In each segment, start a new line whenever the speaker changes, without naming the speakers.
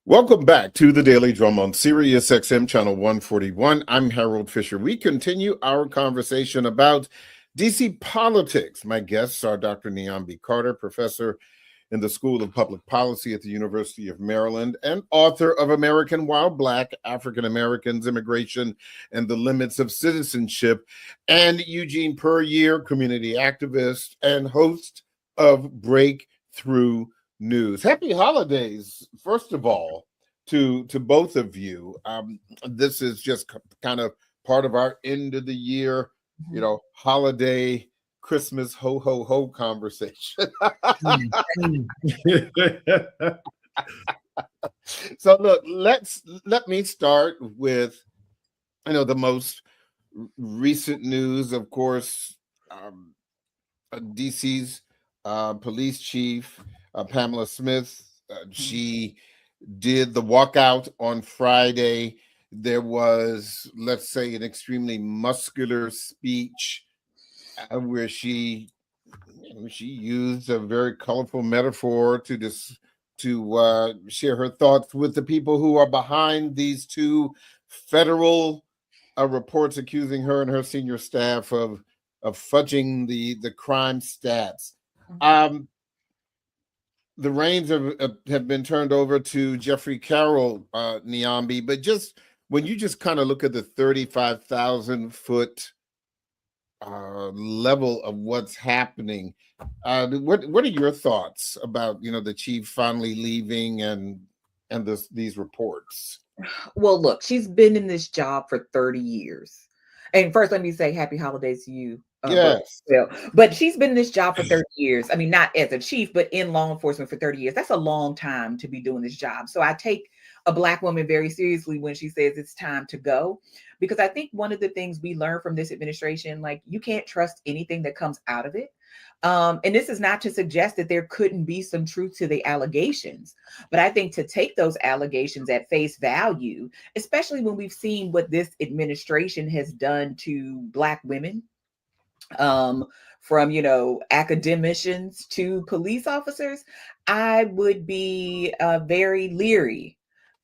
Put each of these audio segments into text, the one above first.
Welcome back to the Daily Drum on Sirius XM Channel 141. I'm Harold Fisher. We continue our conversation about DC politics. My guests are Dr. Niambi Carter, professor in the School of Public Policy at the University of Maryland and author of American While Black, African Americans, Immigration, and the Limits of Citizenship, and Eugene Puryear, community activist and host of Breakthrough News. Happy holidays, first of all, to both of you. This is just kind of part of our end of the year, holiday, Christmas, ho ho ho conversation. So look, let me start with, the most recent news, of course. DC's police chief, Pamela Smith, she did the walkout on Friday. There was, let's say, an extremely muscular speech where she used a very colorful metaphor to share her thoughts with the people who are behind these two federal reports accusing her and her senior staff of fudging the crime stats. The reins have been turned over to Jeffrey Carroll, Niambi, but just when you just kind of look at the 35,000-foot level of what's happening, what are your thoughts about the chief finally leaving and these reports?
Well, look, she's been in this job for 30 years. And first, let me say happy holidays to you.
Yes.
But she's been in this job for 30 years. I mean, not as a chief, but in law enforcement for 30 years. That's a long time to be doing this job. So I take a Black woman very seriously when she says it's time to go, because I think one of the things we learned from this administration, like, you can't trust anything that comes out of it. And this is not to suggest that there couldn't be some truth to the allegations, but I think to take those allegations at face value, especially when we've seen what this administration has done to Black women, from academicians to police officers, I would be very leery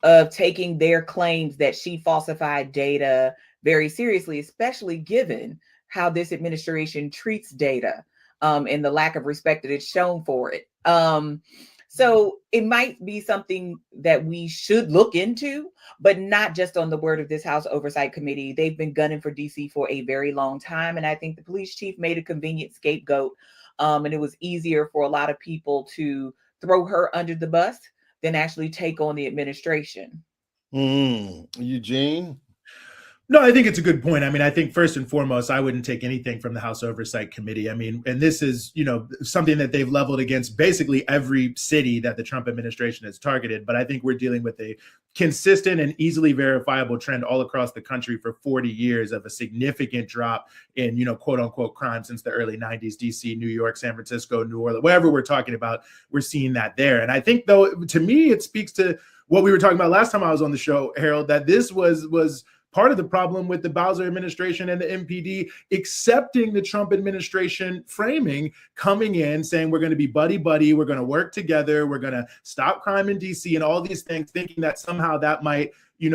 of taking their claims that she falsified data very seriously, especially given how this administration treats data, and the lack of respect that it's shown for it. So it might be something that we should look into, but not just on the word of this House Oversight Committee. They've been gunning for DC for a very long time. And I think the police chief made a convenient scapegoat. And it was easier for a lot of people to throw her under the bus than actually take on the administration.
Eugene?
No, I think it's a good point. I mean, I think first and foremost, I wouldn't take anything from the House Oversight Committee. I mean, and this is, something that they've leveled against basically every city that the Trump administration has targeted. But I think we're dealing with a consistent and easily verifiable trend all across the country for 40 years of a significant drop in, quote unquote, crime since the early 90s, DC, New York, San Francisco, New Orleans, wherever we're talking about, we're seeing that there. And I think, though, to me, it speaks to what we were talking about last time I was on the show, Harold, that this was part of the problem with the Bowser administration and the MPD accepting the Trump administration framing, coming in saying we're going to be buddy-buddy, we're going to work together, we're going to stop crime in DC and all these things, thinking that somehow that might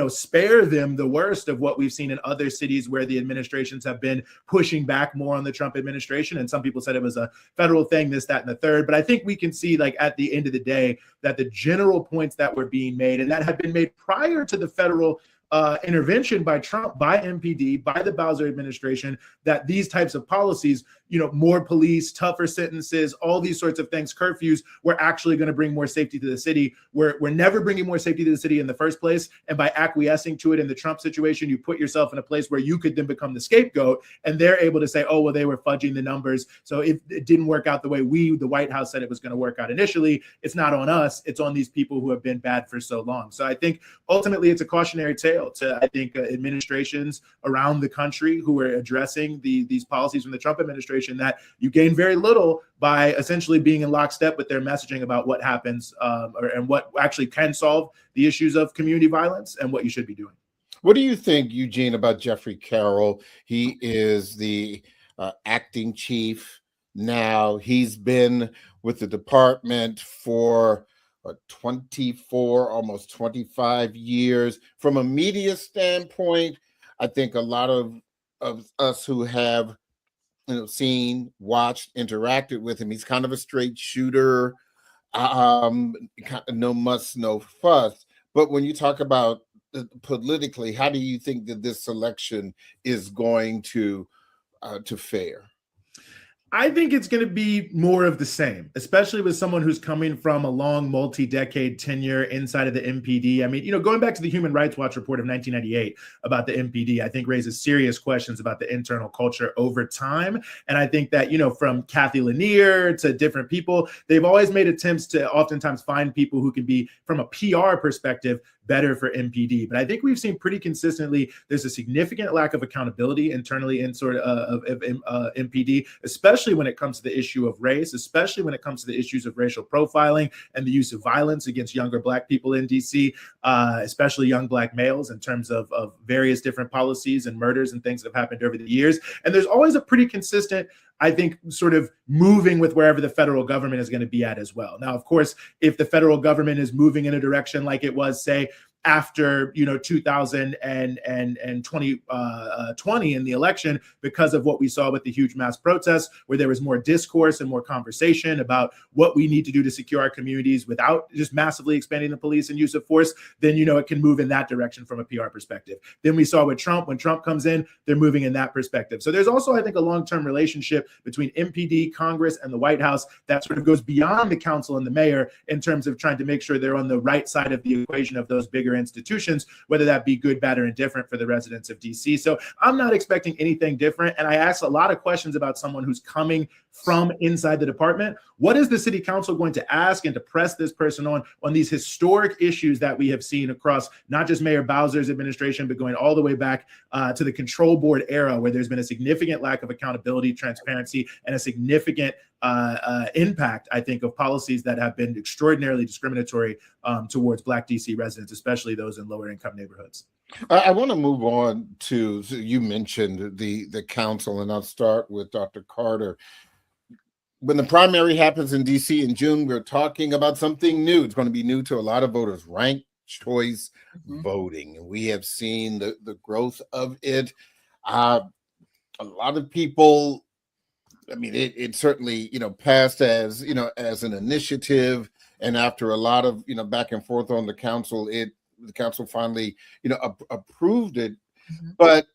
spare them the worst of what we've seen in other cities where the administrations have been pushing back more on the Trump administration. And some people said it was a federal thing, this, that, and the third. But I think we can see, like, at the end of the day, that the general points that were being made and that had been made prior to the federal intervention by Trump, by MPD, by the Bowser administration, that these types of policies, more police, tougher sentences, all these sorts of things, curfews, were actually going to bring more safety to the city. We're never bringing more safety to the city in the first place. And by acquiescing to it in the Trump situation, you put yourself in a place where you could then become the scapegoat, and they're able to say, oh, well, they were fudging the numbers. So if it didn't work out the way the White House said it was going to work out initially, it's not on us. It's on these people who have been bad for so long. So I think ultimately it's a cautionary tale to, I think, administrations around the country who are addressing these policies from the Trump administration, that you gain very little by essentially being in lockstep with their messaging about what happens and what actually can solve the issues of community violence and what you should be doing.
What do you think, Eugene, about Jeffrey Carroll? He is the acting chief now. He's been with the department for 24, almost 25 years. From a media standpoint, I think a lot of us who have seen, watched, interacted with him, he's kind of a straight shooter, no muss, no fuss. But when you talk about politically, how do you think that this election is going to fare?
I think it's going to be more of the same, especially with someone who's coming from a long multi-decade tenure inside of the MPD. I mean, going back to the Human Rights Watch report of 1998 about the MPD, I think raises serious questions about the internal culture over time. And I think that, from Kathy Lanier to different people, they've always made attempts to oftentimes find people who can be, from a PR perspective, better for MPD. But I think we've seen pretty consistently there's a significant lack of accountability internally in sort of MPD, especially when it comes to the issue of race, especially when it comes to the issues of racial profiling and the use of violence against younger Black people in DC, especially young Black males, in terms of various different policies and murders and things that have happened over the years. And there's always a pretty consistent, I think, sort of moving with wherever the federal government is going to be at as well. Now, of course, if the federal government is moving in a direction like it was, say, after 2020 in the election, because of what we saw with the huge mass protests, where there was more discourse and more conversation about what we need to do to secure our communities without just massively expanding the police and use of force, then it can move in that direction from a PR perspective. Then we saw with Trump, when Trump comes in, they're moving in that perspective. So there's also, I think, a long-term relationship between MPD, Congress, and the White House that sort of goes beyond the council and the mayor in terms of trying to make sure they're on the right side of the equation of those bigger institutions, whether that be good, bad, or indifferent for the residents of DC. So I'm not expecting anything different. And I asked a lot of questions about someone who's coming from inside the department. What is the city council going to ask and to press this person on these historic issues that we have seen across not just Mayor Bowser's administration, but going all the way back to the control board era, where there's been a significant lack of accountability, transparency, and a significant impact, I think, of policies that have been extraordinarily discriminatory towards Black DC residents, especially those in lower income neighborhoods.
I want to move on to, so you mentioned the council, and I'll start with Dr. Carter. When the primary happens in DC in June, we're talking about something new. It's going to be new to a lot of voters, ranked choice voting. And we have seen the growth of it. A lot of people, I mean, it certainly, passed as, as an initiative. And after a lot of, back and forth on the council, the council finally, approved it. But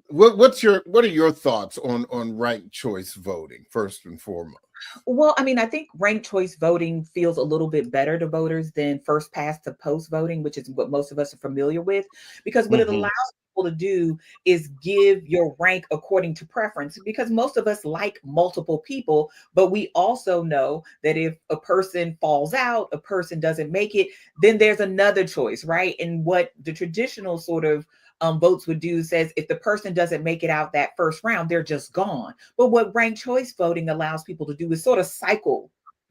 what are your thoughts on ranked choice voting, first and foremost?
Well, I mean, I think ranked choice voting feels a little bit better to voters than first past to post voting, which is what most of us are familiar with, because what it allows people to do is give your rank according to preference, because most of us like multiple people, but we also know that if a person falls out, a person doesn't make it, then there's another choice, right? And what the traditional sort of votes would do says if the person doesn't make it out that first round, they're just gone. But what ranked choice voting allows people to do is sort of cycle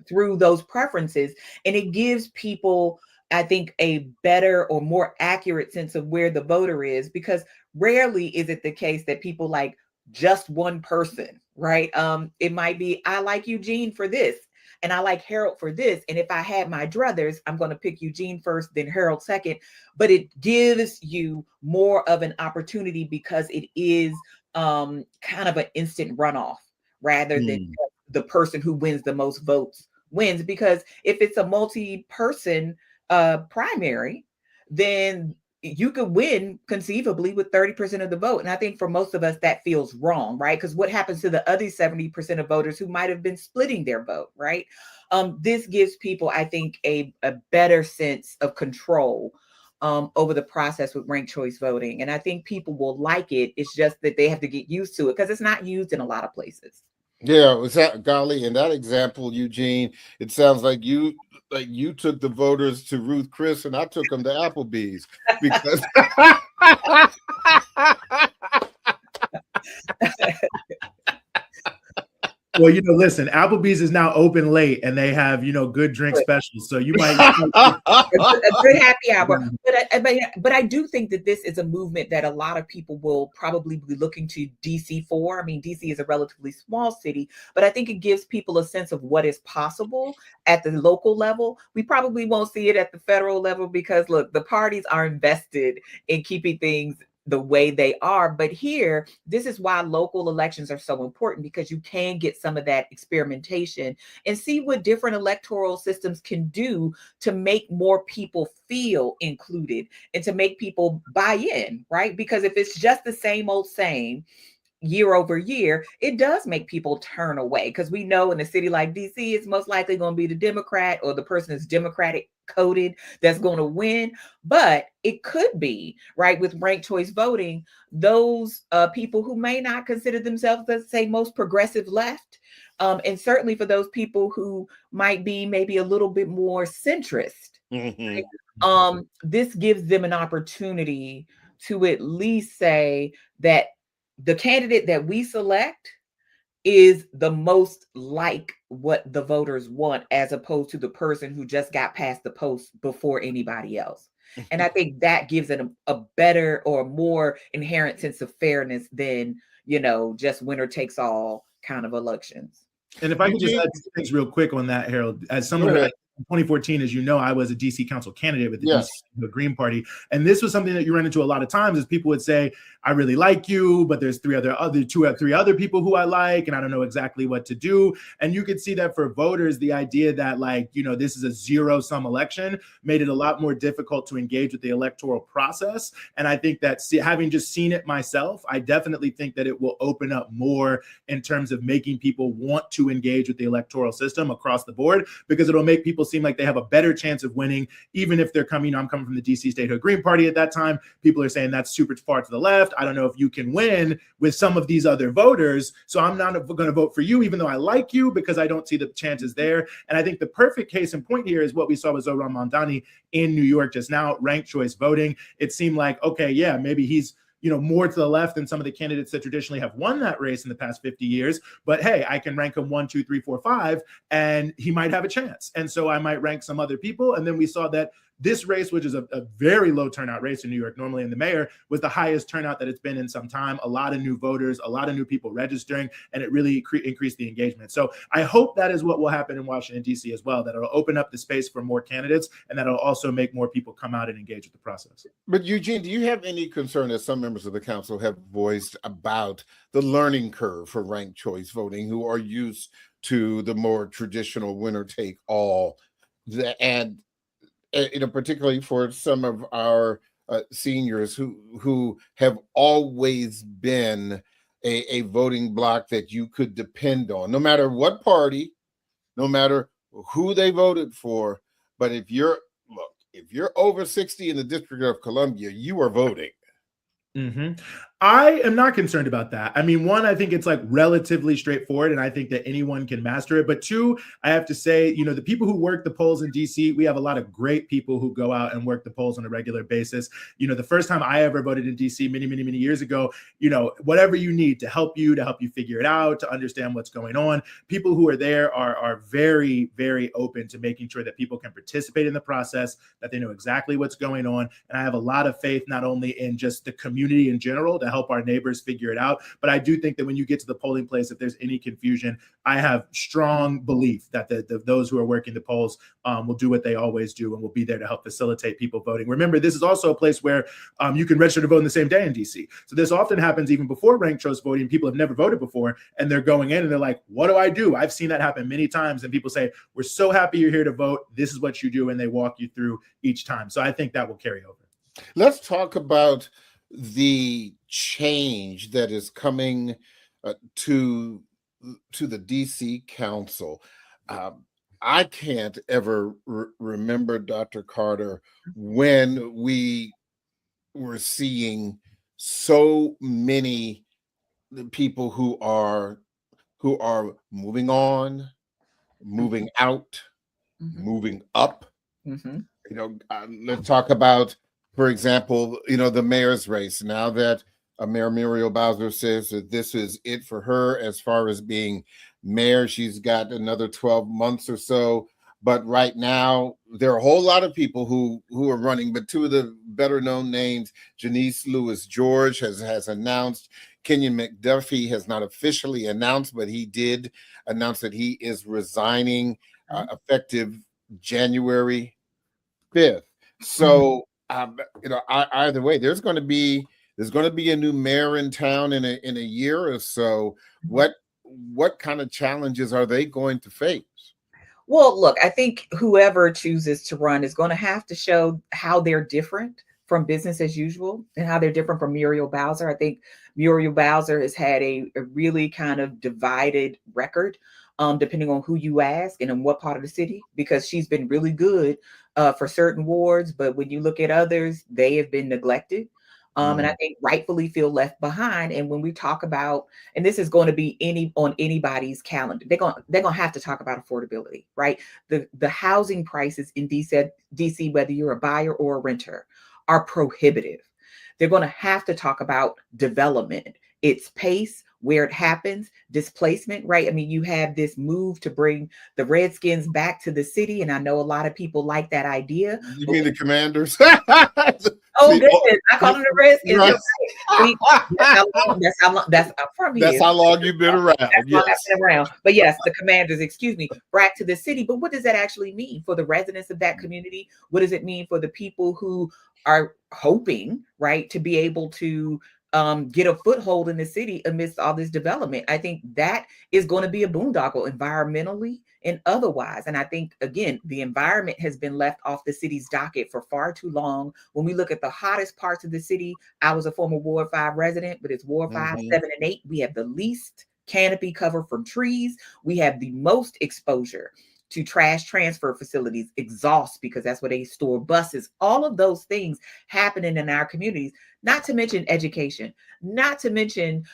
through those preferences, and it gives people, I think, a better or more accurate sense of where the voter is, because rarely is it the case that people like just one person, right? It might be, I like Eugene for this, and I like Harold for this. And if I had my druthers, I'm going to pick Eugene first, then Harold second. But it gives you more of an opportunity because it is kind of an instant runoff rather than the person who wins the most votes wins. Because if it's a multi-person primary, then you could win conceivably with 30% of the vote. And I think for most of us, that feels wrong, right? Because what happens to the other 70% of voters who might have been splitting their vote, right? This gives people, I think, a better sense of control over the process with ranked choice voting. And I think people will like it. It's just that they have to get used to it because it's not used in a lot of places.
Yeah, was that golly, in that example, Eugene, it sounds like you took the voters to Ruth Chris and I took them to Applebee's because
Well, listen, Applebee's is now open late and they have, good drink specials. So you might
a good happy hour. But I do think that this is a movement that a lot of people will probably be looking to DC for. I mean, DC is a relatively small city, but I think it gives people a sense of what is possible at the local level. We probably won't see it at the federal level because, look, the parties are invested in keeping things the way they are. But here, this is why local elections are so important, because you can get some of that experimentation and see what different electoral systems can do to make more people feel included and to make people buy in, right? Because if it's just the same old same year over year, it does make people turn away, because we know in a city like DC, it's most likely going to be the Democrat or the person that's Democratic coded that's going to win. But it could be, right, with ranked choice voting, those people who may not consider themselves, let's say, most progressive left, and certainly for those people who might be maybe a little bit more centrist, right? This gives them an opportunity to at least say that the candidate that we select is the most like what the voters want, as opposed to the person who just got past the post before anybody else. And I think that gives it a better or more inherent sense of fairness than, just winner takes all kind of elections.
And if I could just add two things real quick on that, Harold, as someone who, in 2014, as you know, I was a DC council candidate with the DC Green Party. And this was something that you run into a lot of times, is people would say, I really like you, but there's three other people who I like, and I don't know exactly what to do. And you could see that for voters, the idea that, like, this is a zero-sum election made it a lot more difficult to engage with the electoral process. And I think that having just seen it myself, I definitely think that it will open up more in terms of making people want to engage with the electoral system across the board, because it'll make people seem like they have a better chance of winning, even if they're coming, I'm coming from the DC Statehood Green Party at that time. People are saying that's super far to the left. I don't know if you can win with some of these other voters. So I'm not going to vote for you, even though I like you, because I don't see the chances there. And I think the perfect case in point here is what we saw with Zohran Mamdani in New York just now, ranked choice voting. It seemed like, okay, yeah, maybe he's more to the left than some of the candidates that traditionally have won that race in the past 50 years. But hey, I can rank him 1, 2, 3, 4, 5, and he might have a chance. And so I might rank some other people. And then we saw that this race, which is a very low turnout race in New York, normally in the mayor, was the highest turnout that it's been in some time. A lot of new voters, a lot of new people registering, and it really increased the engagement. So I hope that is what will happen in Washington, D.C. as well, that it'll open up the space for more candidates, and that it'll also make more people come out and engage with the process.
But Eugene, do you have any concern, as some members of the council have voiced, about the learning curve for ranked choice voting, who are used to the more traditional winner take all, and particularly for some of our seniors who have always been a voting bloc that you could depend on, no matter what party, no matter who they voted for. But if you're over 60 in the District of Columbia, you are voting.
I am not concerned about that. I mean, one, I think it's like relatively straightforward, and I think that anyone can master it. But two, I have to say, the people who work the polls in DC, we have a lot of great people who go out and work the polls on a regular basis. The first time I ever voted in DC many, many, many years ago, whatever you need to help you figure it out, to understand what's going on, people who are there are very, very open to making sure that people can participate in the process, that they know exactly what's going on. And I have a lot of faith, not only in just the community in general, to help our neighbors figure it out, but I do think that when you get to the polling place, if there's any confusion, I have strong belief that those who are working the polls will do what they always do and will be there to help facilitate people voting. Remember, this is also a place where you can register to vote in the same day in DC. So this often happens even before ranked choice voting. People have never voted before, and they're going in and they're like, what do I do? I've seen that happen many times, and people say, we're so happy you're here to vote. This is what you do, and they walk you through each time. So I think that will carry over.
Let's talk about the change that is coming to the DC Council. I can't ever remember, Dr. Carter, when we were seeing so many people who are moving on, moving out, moving up. Let's talk about, for example, the mayor's race. Now that Mayor Muriel Bowser says that this is it for her as far as being mayor. She's got another 12 months or so. But right now, there are a whole lot of people who are running. But two of the better known names, Janice Lewis George has announced. Kenyon McDuffie has not officially announced, but he did announce that he is resigning effective January 5th. So either way, there's going to be a new mayor in town in a year or so. What kind of challenges are they going to face?
Well, look, I think whoever chooses to run is going to have to show how they're different from business as usual and how they're different from Muriel Bowser. I think Muriel Bowser has had a really kind of divided record, depending on who you ask and in what part of the city, because she's been really good for certain wards. But when you look at others, they have been neglected. And I think rightfully feel left behind. And when we talk about, and this is going to be on anybody's calendar, they're going to have to talk about affordability, right? The housing prices in DC, whether you're a buyer or a renter, are prohibitive. They're going to have to talk about development, its pace, where it happens, displacement, right? I mean, you have this move to bring the Redskins back to the city, and I know a lot of people like that idea.
You mean the Commanders?
Oh, goodness. I call them the Redskins. Right. That's from here.
That's how long you've been around.
Yes. I've been around. But yes, the Commanders, back to the city. But what does that actually mean for the residents of that community? What does it mean for the people who are hoping, right, to be able to get a foothold in the city amidst all this development? I think that is going to be a boondoggle environmentally and otherwise. And I think, again, the environment has been left off the city's docket for far too long. When we look at the hottest parts of the city, I was a former Ward 5 resident, but it's Ward 5, 7, and 8. We have the least canopy cover from trees. We have the most exposure to trash transfer facilities, exhaust, because that's where they store buses, all of those things happening in our communities, not to mention education, not to mention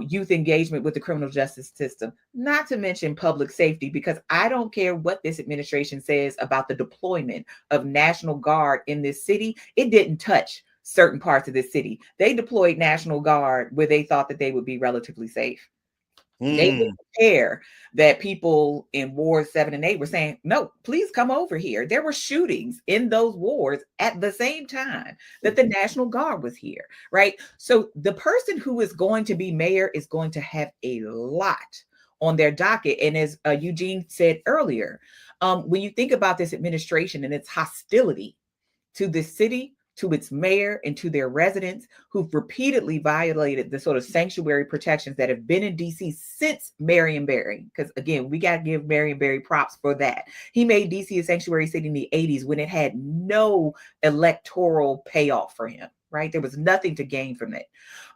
youth engagement with the criminal justice system, not to mention public safety, because I don't care what this administration says about the deployment of National Guard in this city. It didn't touch certain parts of the city. They deployed National Guard where they thought that they would be relatively safe. They didn't care that people in Ward 7 and 8 were saying, no, please come over here. There were shootings in those wards at the same time that the National Guard was here, right? So the person who is going to be mayor is going to have a lot on their docket. And as Eugene said earlier, when you think about this administration and its hostility to the city, to its mayor, and to their residents who've repeatedly violated the sort of sanctuary protections that have been in DC since Marion Barry. Because again, we got to give Marion Barry props for that. He made DC a sanctuary city in the 80s when it had no electoral payoff for him, right? There was nothing to gain from it.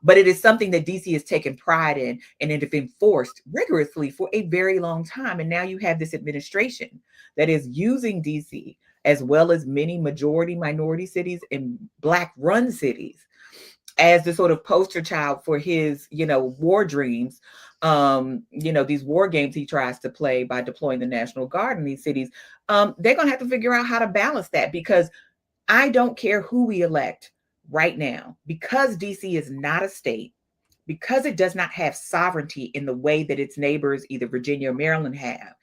But it is something that DC has taken pride in, and it has been enforced rigorously for a very long time. And now you have this administration that is using DC, as well as many majority minority cities and Black run cities, as the sort of poster child for his, war dreams, these war games he tries to play by deploying the National Guard in these cities. They're going to have to figure out how to balance that, because I don't care who we elect right now, because DC is not a state, because it does not have sovereignty in the way that its neighbors, either Virginia or Maryland, have.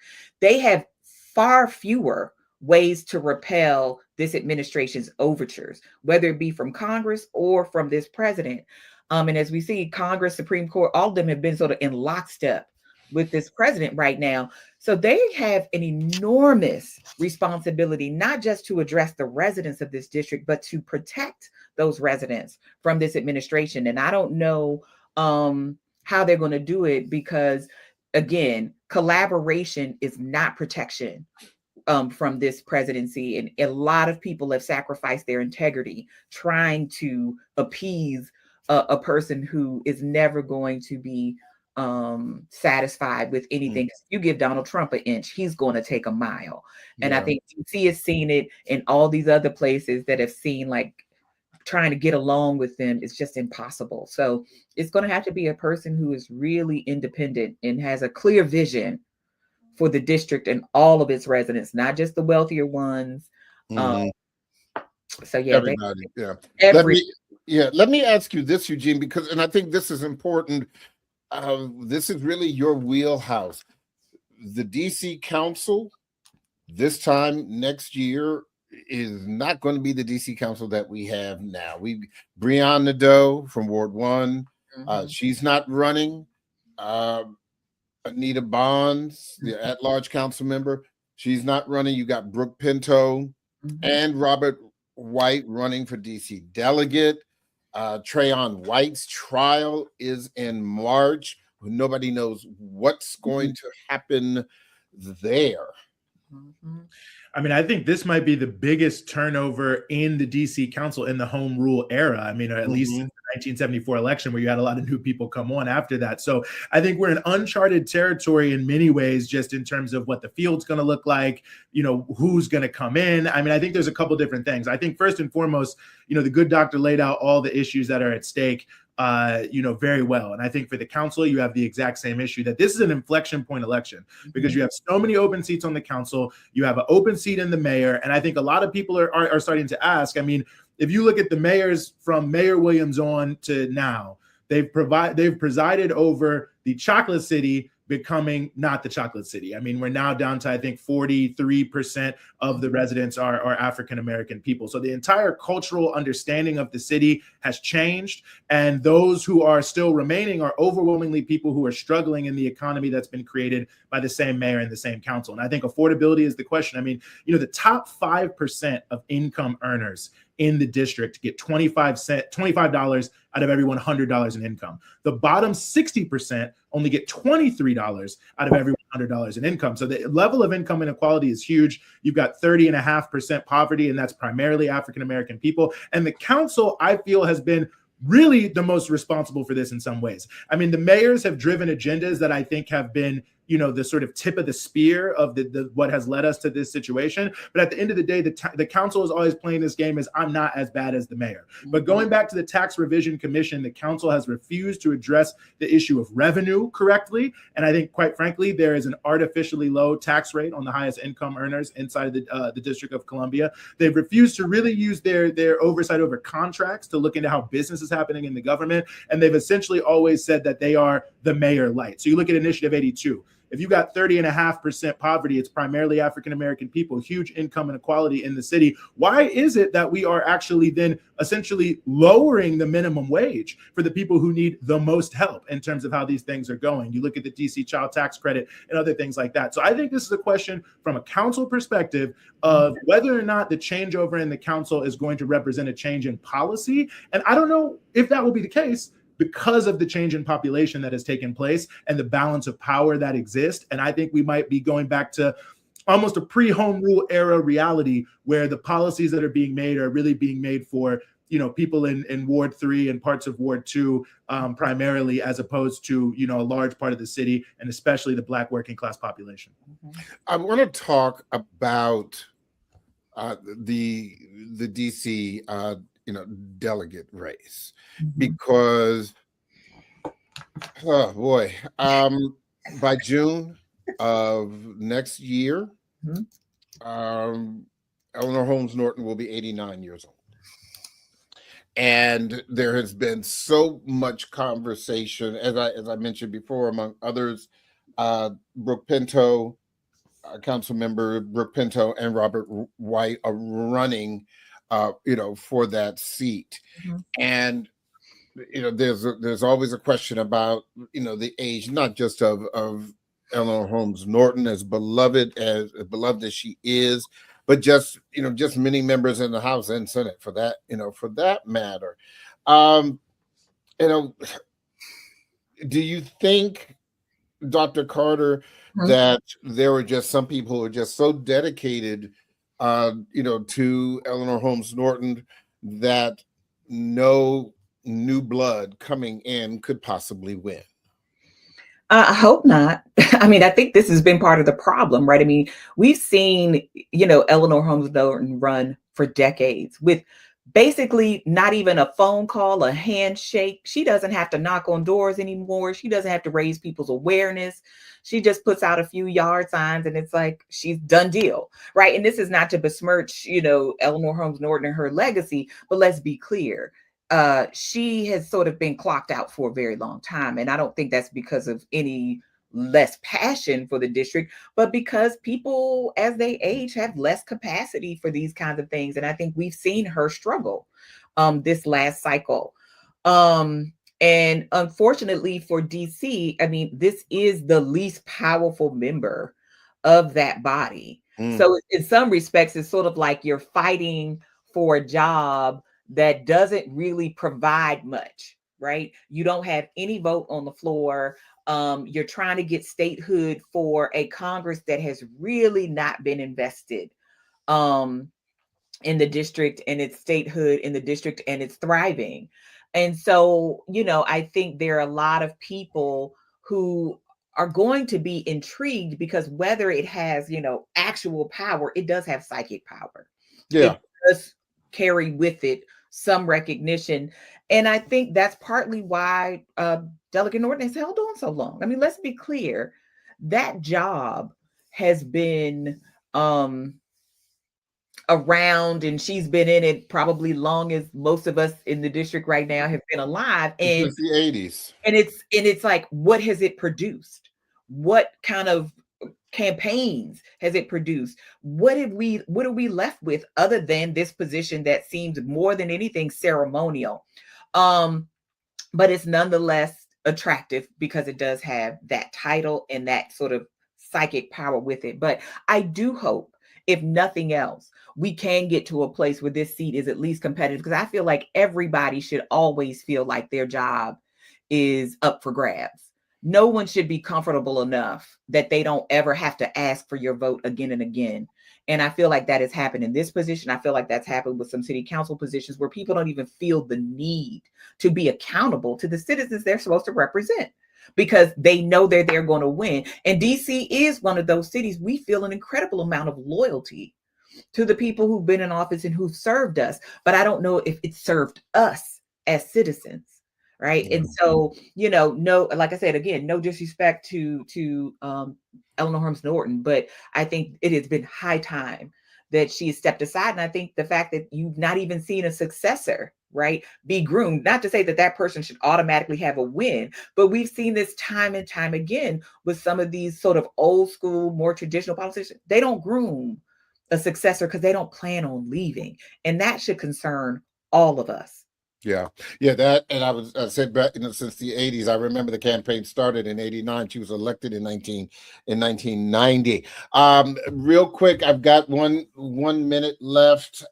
They have far fewer ways to repel this administration's overtures, whether it be from Congress or from this president. And as we see, Congress, Supreme Court, all of them have been sort of in lockstep with this president right now. So they have an enormous responsibility, not just to address the residents of this district, but to protect those residents from this administration. And I don't know how they're going to do it, because, again, collaboration is not protection from this presidency. And a lot of people have sacrificed their integrity trying to appease a person who is never going to be satisfied with anything. You give Donald Trump an inch, he's going to take a mile. And I think DC has seen it in all these other places that have seen, like, trying to get along with them is just impossible. So it's going to have to be a person who is really independent and has a clear vision for the district and all of its residents, not just the wealthier ones. So yeah,
everybody. Let me ask you this, Eugene, because, and I think this is important. This is really your wheelhouse. the DC Council this time next year is not going to be the DC Council that we have now. Breonna Nadeau from Ward 1, she's not running. Anita Bonds, the at-large council member, she's not running. You got Brooke Pinto and Robert White running for DC delegate. Trayon White's trial is in March. Nobody knows what's going to happen there.
I mean, I think this might be the biggest turnover in the DC Council in the home rule era. I mean, or at least since the 1974 election, where you had a lot of new people come on after that. So I think we're in uncharted territory in many ways, just in terms of what the field's going to look like, who's going to come in. I mean, I think there's a couple different things. I think first and foremost, the good doctor laid out all the issues that are at stake very well. And I think for the council, you have the exact same issue, that this is an inflection point election because you have so many open seats on the council. You have an open seat in the mayor. And I think a lot of people are starting to ask, I mean, if you look at the mayors from Mayor Williams on to now, they've presided over the chocolate city becoming not the chocolate city. I mean, we're now down to, I think, 43% of the residents are African-American people. So the entire cultural understanding of the city has changed. And those who are still remaining are overwhelmingly people who are struggling in the economy that's been created by the same mayor and the same council. And I think affordability is the question. I mean, the top 5% of income earners in the district get $25 out of every $100 in income. The bottom 60% only get $23 out of every $100 in income. So the level of income inequality is huge. You've got 30.5% poverty, and that's primarily African-American people. And the council, I feel, has been really the most responsible for this in some ways. I mean, the mayors have driven agendas that I think have been the sort of tip of the spear of the what has led us to this situation. But at the end of the day, the council is always playing this game as I'm not as bad as the mayor. But going back to the Tax Revision Commission, the council has refused to address the issue of revenue correctly. And I think, quite frankly, there is an artificially low tax rate on the highest income earners inside the District of Columbia. They've refused to really use their oversight over contracts to look into how business is happening in the government. And they've essentially always said that they are the mayor light. So you look at Initiative 82. If you got 30.5% poverty, it's primarily African-American people, huge income inequality in the city. Why is it that we are actually then essentially lowering the minimum wage for the people who need the most help in terms of how these things are going? You look at the DC child tax credit and other things like that. So I think this is a question from a council perspective of whether or not the changeover in the council is going to represent a change in policy. And I don't know if that will be the case, because of the change in population that has taken place and the balance of power that exists. And I think we might be going back to almost a pre-home rule era reality where the policies that are being made are really being made for, people in Ward 3 and parts of Ward 2 primarily, as opposed to, a large part of the city and especially the Black working class population.
I want to talk about the DC delegate race, because by June of next year, Eleanor Holmes Norton will be 89 years old. And there has been so much conversation, as I mentioned before, among others, Brooke Pinto, council member Brooke Pinto and Robert White are running for that seat. And there's always a question about the age, not just of Eleanor Holmes Norton, as beloved as she is, but just many members in the House and Senate for that matter. Do you think, Dr. Carter, that there were just some people who are just so dedicated to Eleanor Holmes Norton that no new blood coming in could possibly win?
I hope not. I mean, I think this has been part of the problem, right? I mean, we've seen, Eleanor Holmes Norton run for decades with basically not even a phone call, a handshake. She doesn't have to knock on doors anymore. She doesn't have to raise people's awareness. She just puts out a few yard signs and it's like she's done deal, right? And this is not to besmirch, Eleanor Holmes Norton and her legacy, but let's be clear. She has sort of been clocked out for a very long time. And I don't think that's because of any less passion for the district, but because people as they age have less capacity for these kinds of things. And I think we've seen her struggle this last cycle. And unfortunately for DC, I mean, this is the least powerful member of that body. So in some respects, it's sort of like you're fighting for a job that doesn't really provide much, right? You don't have any vote on the floor. You're trying to get statehood for a Congress that has really not been invested in the district and its statehood in the district, and it's thriving. And so, I think there are a lot of people who are going to be intrigued because whether it has, actual power, it does have psychic power.
Yeah.
It does carry with it some recognition. And I think that's partly why Delegate Norton has held on so long. I mean, let's be clear, that job has been around, and she's been in it probably long as most of us in the district right now have been alive. And
since the 80s.
And it's like, what has it produced? What kind of campaigns has it produced? What are we left with other than this position that seems more than anything ceremonial? But it's nonetheless attractive because it does have that title and that sort of psychic power with it. But I do hope, if nothing else, we can get to a place where this seat is at least competitive, because I feel like everybody should always feel like their job is up for grabs. No one should be comfortable enough that they don't ever have to ask for your vote again and again. And I feel like that has happened in this position. I feel like that's happened with some city council positions where people don't even feel the need to be accountable to the citizens they're supposed to represent, because they know they're going to win. And DC is one of those cities we feel an incredible amount of loyalty to the people who've been in office and who've served us. But I don't know if it served us as citizens. Right. And so, no, like I said, again, no disrespect to Eleanor Holmes Norton, but I think it has been high time that she stepped aside. And I think the fact that you've not even seen a successor, right, be groomed, not to say that person should automatically have a win, but we've seen this time and time again with some of these sort of old school, more traditional politicians. They don't groom a successor because they don't plan on leaving. And that should concern all of us.
Yeah, that, and I said back, since the 80s. I remember the campaign started in 89. She was elected in 1990. Real quick, I've got one minute left.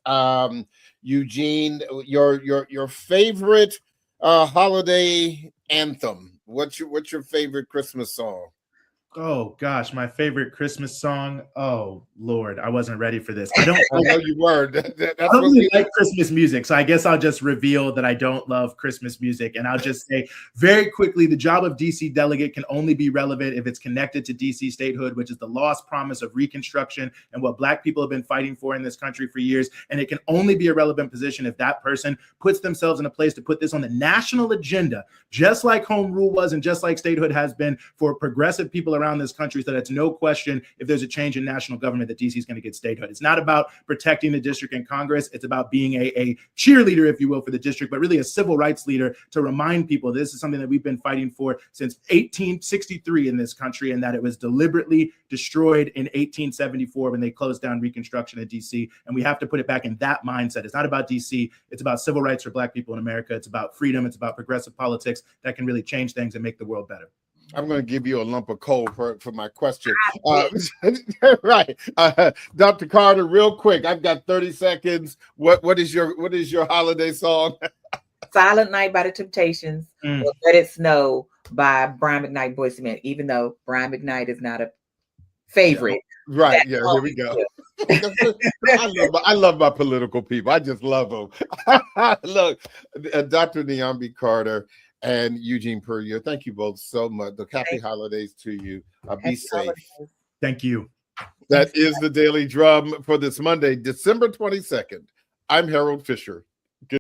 Eugene, your favorite holiday anthem. What's your favorite Christmas song?
Oh gosh, my favorite Christmas song. Oh Lord, I wasn't ready for this. I
know you were.
I don't really like Christmas music, so I guess I'll just reveal that I don't love Christmas music, and I'll just say very quickly: the job of DC delegate can only be relevant if it's connected to DC statehood, which is the lost promise of Reconstruction and what Black people have been fighting for in this country for years. And it can only be a relevant position if that person puts themselves in a place to put this on the national agenda, just like home rule was, and just like statehood has been for progressive people around this country, so that's no question if there's a change in national government that DC is going to get statehood. It's not about protecting the district and Congress. It's about being a cheerleader, if you will, for the district, but really a civil rights leader to remind people this is something that we've been fighting for since 1863 in this country, and that it was deliberately destroyed in 1874 when they closed down Reconstruction in DC. And we have to put it back in that mindset. It's not about DC. It's about civil rights for Black people in America. It's about freedom. It's about progressive politics that can really change things and make the world better.
I'm going to give you a lump of coal for my question. Right. Dr. Carter, real quick, I've got 30 seconds. What is your holiday song?
Silent Night by the Temptations, or Let It Snow by Brian McKnight, Boyz II Men, even though Brian McKnight is not a favorite.
Yeah. Right. Yeah, here we go. I love my political people. I just love them. Look, Dr. Niambi Carter and Eugene Puryear, thank you both so much. Happy holidays to you. Be safe.
Thank you.
That is the Daily Drum for this Monday, December 22nd. I'm Harold Fisher.